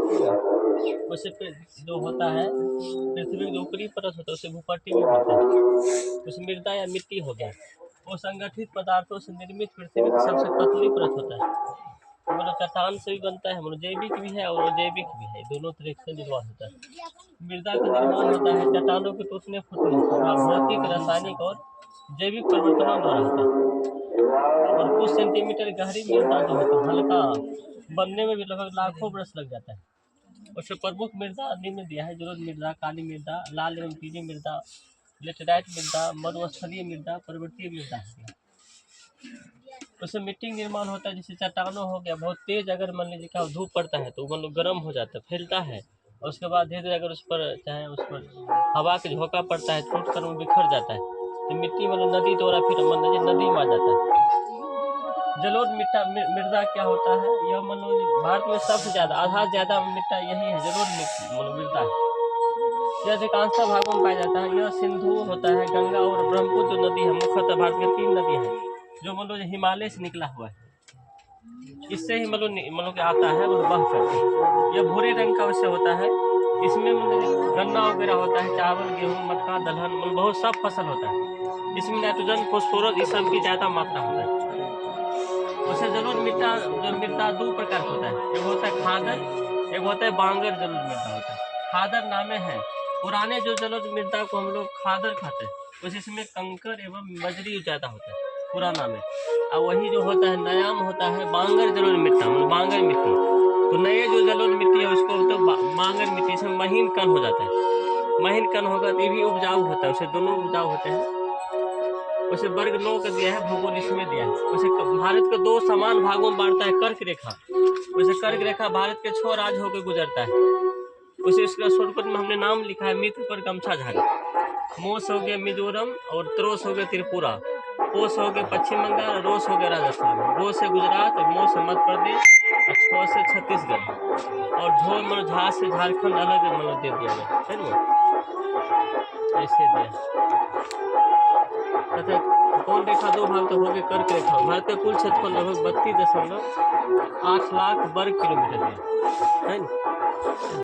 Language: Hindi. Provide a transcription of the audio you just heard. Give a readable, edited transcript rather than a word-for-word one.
उससे फिर जो होता है पृथ्वी के जो ऊपरी परत होता है उसे भूपट्टी भी बोलते हैं। उस मृदा या मिट्टी हो गया, वो संगठित पदार्थों से निर्मित पृथ्वी की सबसे पतली परत होता है। मतलब चट्टान से भी बनता है, मतलब जैविक भी है और अजैविक भी है, दोनों तरह से निर्माण होता है। मृदा का निर्माण होता है चट्टानों के टूटने फूटने भौतिक, रासायनिक और जैविक परिवर्तनों द्वारा होता है। और कुछ सेंटीमीटर गहरी मृदा जो होता है हल्का बनने में भी लगभग लाखों वर्ष लग जाता है। उससे प्रमुख मृदा निम्न दिया है: जलोढ़ मृदा, काली मृदा, लाल एवं पीली मृदा, लेटेराइट मृदा, मरुस्थलीय मृदा, पर्वतीय मृदा है। उससे मिट्टी निर्माण होता है, जैसे चट्टानों हो गया, बहुत तेज अगर मान लीजिए क्या धूप पड़ता है तो मतलब गर्म हो जाता है, फैलता है, और उसके बाद धीरे धीरे अगर उस पर चाहे उस पर हवा के झोंका पड़ता है, टूट कर वो बिखर जाता है, तो मिट्टी मतलब नदी द्वारा फिर नदी में आ जाता है। जलोढ़ मृदा क्या होता है? यह मतलब भारत में सबसे ज़्यादा आधा ज़्यादा मृदा यही है, जलोढ़ मृदा है। यह अधिकांशतः भागों में पाया जाता है। यह सिंधु होता है, गंगा और ब्रह्मपुत्र जो नदी है, मुख्यतः भारत की 3 नदी है जो मतलब हिमालय से निकला हुआ है, इससे ही मतलब कि आता है और बह कर। यह भूरे रंग का वैसे होता है। इसमें मतलब गन्ना वगैरह होता है, चावल, गेहूँ, मक्का, दलहन, मतलब बहुत सब फसल होता है। इसमें नाइट्रोजन, फास्फोरस इस सब की ज़्यादा मात्रा होता है। वैसे जलोढ़ मृदा 2 प्रकार का होता है, एक होता है खादर, एक होता है बांगर जलोढ़ मृदा होता है। खादर नामे है, पुराने जो जलोढ़ मृदा को हम लोग खादर कहते हैं, वैसे इसमें कंकर एवं बजरी ज़्यादा होता है, पुराना में। और वही जो होता है नया में होता है बांगर जलोढ़ मृदा, मतलब बांगर मिट्टी। तो नए जो जलोढ़ मिट्टी है उसको तो बांगर मिट्टी, इसमें महीन कण हो जाता है। महीन कण होगा तो ये भी उपजाऊ होता है, उसे दोनों उपजाऊ होते हैं। उसे वर्ग 9 का दिया है, भूगोल इसमें दिया है। उसे भारत को 2 समान भागों में बांटता है, कर्क रेखा। वैसे कर्क रेखा भारत के 6 राज्य होकर गुजरता है। उसे इसका शॉर्टकट में हमने नाम लिखा है मित्र पर गमछा झाड़ी। मोस हो गया मिजोरम, और त्रोस हो गया त्रिपुरा, पोस हो गया पश्चिम बंगाल, रोस हो गया राजस्थान, गो से गुजरात, और मो से मध्य प्रदेश, और छो से छत्तीसगढ़, और झो मतलब झा से झारखंड अलग मतलब दे दिया गया है ना, ऐसे दिया। तथा कौन रेखा 2 भाग तक हो गए कर्क रेखा। भारत का कुल क्षेत्रफल लगभग 32.8 लाख वर्ग किलोमीटर है ना।